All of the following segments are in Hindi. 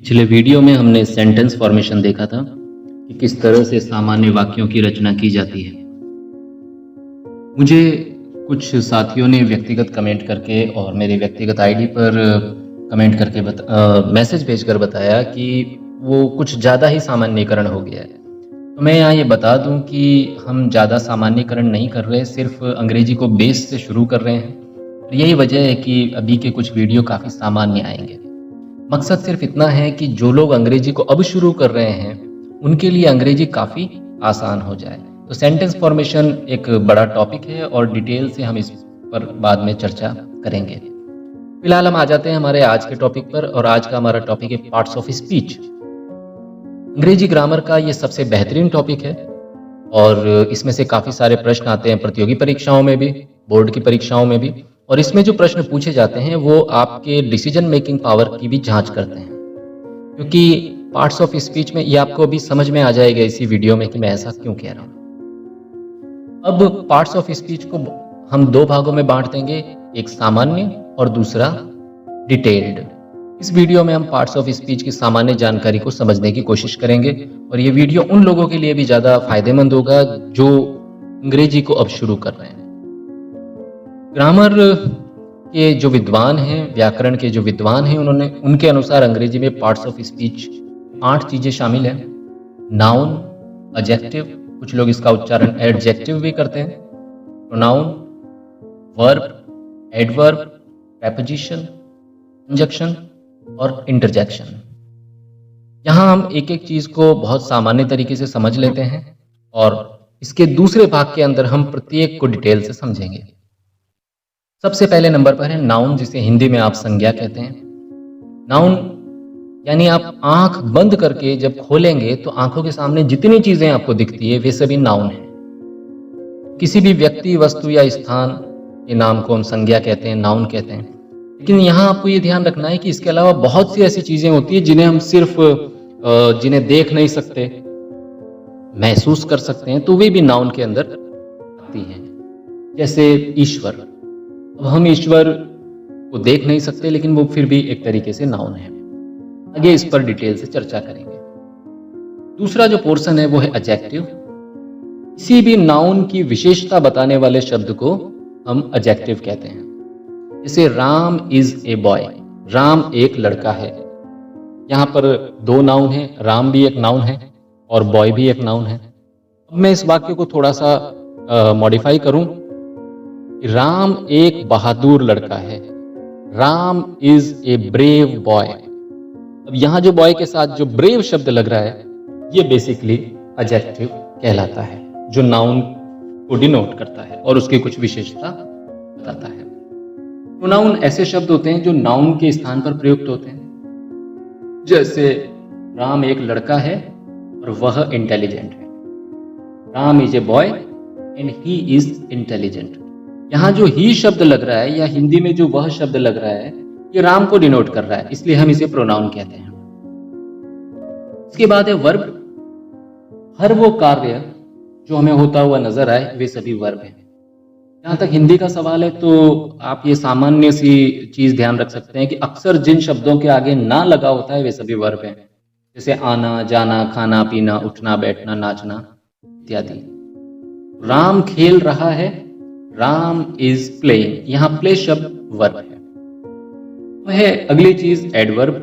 पिछले वीडियो में हमने सेंटेंस फॉर्मेशन देखा था कि किस तरह से सामान्य वाक्यों की रचना की जाती है। मुझे कुछ साथियों ने व्यक्तिगत कमेंट करके और मेरे व्यक्तिगत आईडी पर कमेंट करके मैसेज भेजकर बताया कि वो कुछ ज़्यादा ही सामान्यीकरण हो गया है। तो मैं यहाँ ये बता दूँ कि हम ज़्यादा सामान्यीकरण नहीं कर रहे, सिर्फ अंग्रेजी को बेस से शुरू कर रहे हैं। यही वजह है कि अभी के कुछ वीडियो काफ़ी सामान्य आएंगे। मकसद सिर्फ इतना है कि जो लोग अंग्रेजी को अब शुरू कर रहे हैं उनके लिए अंग्रेजी काफ़ी आसान हो जाए। तो सेंटेंस फॉर्मेशन एक बड़ा टॉपिक है और डिटेल से हम इस पर बाद में चर्चा करेंगे। फिलहाल हम आ जाते हैं हमारे आज के टॉपिक पर, और आज का हमारा टॉपिक है पार्ट्स ऑफ स्पीच। अंग्रेजी ग्रामर का ये सबसे बेहतरीन टॉपिक है और इसमें से काफ़ी सारे प्रश्न आते हैं प्रतियोगी परीक्षाओं में भी, बोर्ड की परीक्षाओं में भी। और इसमें जो प्रश्न पूछे जाते हैं वो आपके डिसीजन मेकिंग पावर की भी जांच करते हैं, क्योंकि पार्ट्स ऑफ स्पीच में ये आपको अभी समझ में आ जाएगा इसी वीडियो में कि मैं ऐसा क्यों कह रहा हूँ। अब पार्ट्स ऑफ स्पीच को हम दो भागों में बांट देंगे, एक सामान्य और दूसरा डिटेल्ड। इस वीडियो में हम पार्ट्स ऑफ स्पीच की सामान्य जानकारी को समझने की कोशिश करेंगे और ये वीडियो उन लोगों के लिए भी ज़्यादा फायदेमंद होगा जो अंग्रेजी को अब शुरू कर रहे हैं। ग्रामर के जो विद्वान हैं, व्याकरण के जो विद्वान हैं, उनके अनुसार अंग्रेजी में पार्ट्स ऑफ स्पीच 8 चीज़ें शामिल हैं। नाउन, एडजेक्टिव, कुछ लोग इसका उच्चारण एडजेक्टिव भी करते हैं, pronoun, verb, adverb, preposition, conjunction और इंटरजेक्शन। यहाँ हम एक एक चीज़ को बहुत सामान्य तरीके से समझ लेते हैं और इसके दूसरे भाग के अंदर हम प्रत्येक को डिटेल से समझेंगे। सबसे पहले नंबर पर है नाउन, जिसे हिंदी में आप संज्ञा कहते हैं। नाउन यानी आप आंख बंद करके जब खोलेंगे तो आंखों के सामने जितनी चीजें आपको दिखती है वे सभी नाउन हैं। किसी भी व्यक्ति, वस्तु या स्थान के नाम को हम संज्ञा कहते हैं, नाउन कहते हैं। लेकिन यहाँ आपको ये ध्यान रखना है कि इसके अलावा बहुत सी ऐसी चीजें होती है जिन्हें हम सिर्फ जिन्हें देख नहीं सकते, महसूस कर सकते हैं, तो वे भी नाउन के अंदर आती हैं। जैसे ईश्वर, अब हम ईश्वर को देख नहीं सकते लेकिन वो फिर भी एक तरीके से नाउन है। आगे इस पर डिटेल से चर्चा करेंगे। दूसरा जो पोर्शन है वो है एडजेक्टिव। किसी भी नाउन की विशेषता बताने वाले शब्द को हम एडजेक्टिव कहते हैं। जैसे Ram is a boy, Ram एक लड़का है। यहाँ पर दो नाउन है, राम भी एक नाउन है और बॉय भी एक नाउन है। अब मैं इस वाक्य को थोड़ा सा मॉडिफाई करूं। राम एक बहादुर लड़का है, Ram is a brave boy. अब यहां जो बॉय के साथ जो ब्रेव शब्द लग रहा है ये बेसिकली एडजेक्टिव कहलाता है, जो नाउन को डिनोट करता है और उसकी कुछ विशेषता बताता है। प्रोनाउन ऐसे शब्द होते हैं जो नाउन के स्थान पर प्रयुक्त होते हैं। जैसे राम एक लड़का है और वह इंटेलिजेंट है। Ram is a boy and he is intelligent. यहाँ जो ही शब्द लग रहा है या हिंदी में जो वह शब्द लग रहा है ये राम को डिनोट कर रहा है, इसलिए हम इसे प्रोनाउन कहते हैं। इसके बाद है वर्ब। हर वो कार्य जो हमें होता हुआ नजर आए वे सभी वर्ब हैं। जहां तक हिंदी का सवाल है तो आप ये सामान्य सी चीज ध्यान रख सकते हैं कि अक्सर जिन शब्दों के आगे ना लगा होता है वे सभी वर्ब हैं। जैसे आना, जाना, खाना, पीना, उठना, बैठना, नाचना इत्यादि। राम खेल रहा है, राम इज प्लेइंग, यहाँ प्ले शब्द वर्ब है। वह अगली चीज एडवर्ब।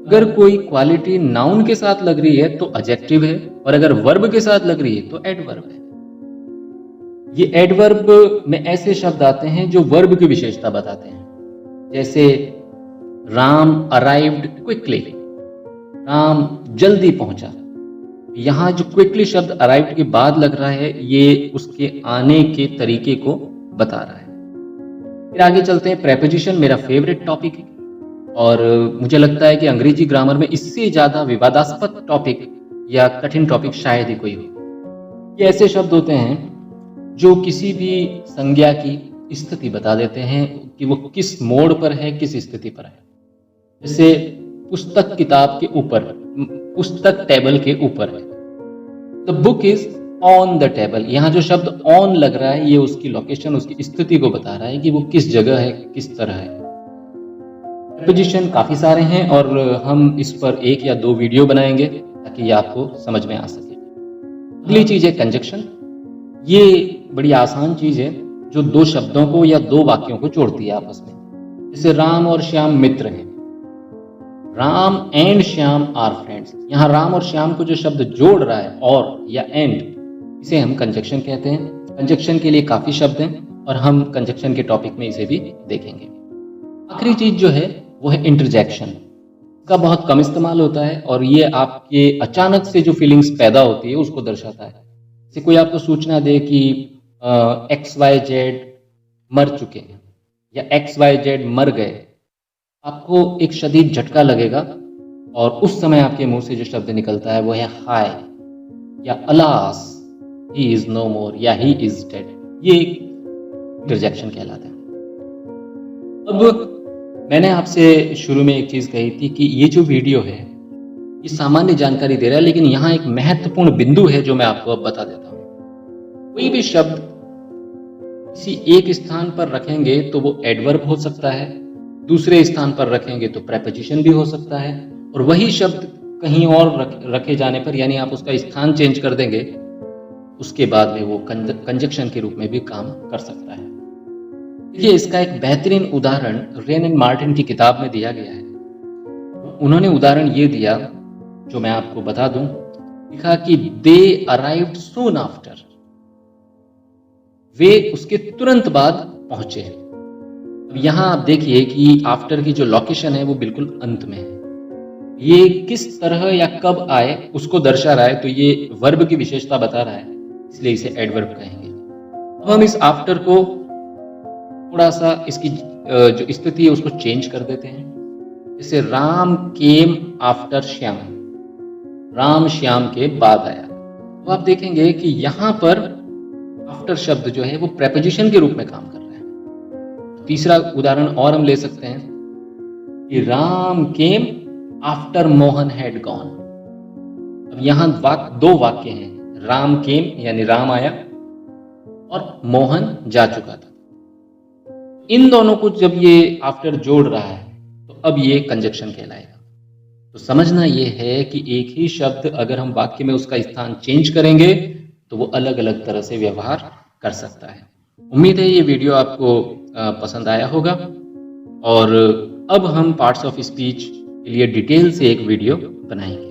अगर कोई क्वालिटी नाउन के साथ लग रही है तो एडजेक्टिव है और अगर वर्ब के साथ लग रही है तो एडवर्ब है। ये एडवर्ब में ऐसे शब्द आते हैं जो वर्ब की विशेषता बताते हैं। जैसे राम अराइव्ड क्विकली, राम जल्दी पहुंचा। यहाँ जो क्विकली शब्द अराइव्ड के बाद लग रहा है ये उसके आने के तरीके को बता रहा है। फिर आगे चलते हैं प्रेपोजिशन, मेरा फेवरेट टॉपिक है और मुझे लगता है कि अंग्रेजी ग्रामर में इससे ज्यादा विवादास्पद टॉपिक या कठिन टॉपिक शायद ही कोई हो। ये ऐसे शब्द होते हैं जो किसी भी संज्ञा की स्थिति बता देते हैं कि वो किस मोड़ पर है, किस स्थिति पर है। जैसे पुस्तक किताब के ऊपर, पुस्तक टेबल के ऊपर है। The book is on the table, यहाँ जो शब्द ऑन लग रहा है ये उसकी लोकेशन, उसकी स्थिति को बता रहा है कि वो किस जगह है, किस तरह है। प्रीपोजिशन काफ़ी सारे हैं और हम इस पर एक या दो वीडियो बनाएंगे ताकि ये आपको समझ में आ सके। अगली चीज़ है कंजक्शन। ये बड़ी आसान चीज़ है जो दो शब्दों को या दो वाक्यों को जोड़ती है आपस में। जैसे राम और श्याम मित्र हैं, Ram and Shyam are friends. यहाँ राम और श्याम को जो शब्द जोड़ रहा है और या एंड, इसे हम कंजक्शन कहते हैं। कंजक्शन के लिए काफ़ी शब्द हैं और हम कंजक्शन के टॉपिक में इसे भी देखेंगे। आखिरी चीज जो है वो है इंटरजेक्शन। इसका बहुत कम इस्तेमाल होता है और ये आपके अचानक से जो फीलिंग्स पैदा होती है उसको दर्शाता है। जैसे कोई आपको सूचना दे कि XYZ मर चुके हैं या XYZ मर गए, आपको एक शदीद झटका लगेगा और उस समय आपके मुंह से जो शब्द निकलता है वो है हाय या अलास, ही इज नो मोर या ही इज डेड। ये इंटरजेक्शन कहलाता है। अब मैंने आपसे शुरू में एक चीज कही थी कि ये जो वीडियो है ये सामान्य जानकारी दे रहा है, लेकिन यहाँ एक महत्वपूर्ण बिंदु है जो मैं आपको अब बता देता हूँ। कोई भी शब्द किसी एक स्थान पर रखेंगे तो वो एडवर्ब हो सकता है, दूसरे स्थान पर रखेंगे तो प्रेपोजिशन भी हो सकता है, और वही शब्द कहीं और रखे जाने पर, यानी आप उसका स्थान चेंज कर देंगे, उसके बाद में वो कंजक्शन के रूप में भी काम कर सकता है। देखिए, इसका एक बेहतरीन उदाहरण रेन एंड मार्टिन की किताब में दिया गया है। उन्होंने उदाहरण ये दिया जो मैं आपको बता दूं। लिखा कि दे अराइव्ड सून आफ्टर, वे उसके तुरंत बाद पहुंचे। अब यहां आप देखिए कि आफ्टर की जो लोकेशन है वो बिल्कुल अंत में है। ये किस तरह या कब आए उसको दर्शा रहा है, तो ये वर्ब की विशेषता बता रहा है, इसलिए इसे एडवर्ब कहेंगे। अब हम इस आफ्टर को थोड़ा सा इसकी जो स्थिति है उसको चेंज कर देते हैं। जैसे राम केम आफ्टर श्याम, राम श्याम के बाद आया। तो आप देखेंगे कि यहां पर आफ्टर शब्द जो है वो प्रेपोजिशन के रूप में काम कर रहा है। तीसरा उदाहरण और हम ले सकते हैं कि Ram came after Mohan had gone. अब यहां दो वाक्य हैं, राम केम यानी राम आया और मोहन जा चुका था। इन दोनों को जब ये आफ्टर जोड़ रहा है तो अब ये कंजक्शन कहलाएगा। तो समझना ये है कि एक ही शब्द अगर हम वाक्य में उसका स्थान चेंज करेंगे तो वो अलग अलग तरह से व्यवहार कर सकता है। उम्मीद है ये वीडियो आपको पसंद आया होगा, और अब हम पार्ट्स ऑफ स्पीच के लिए डिटेल से एक वीडियो बनाएंगे।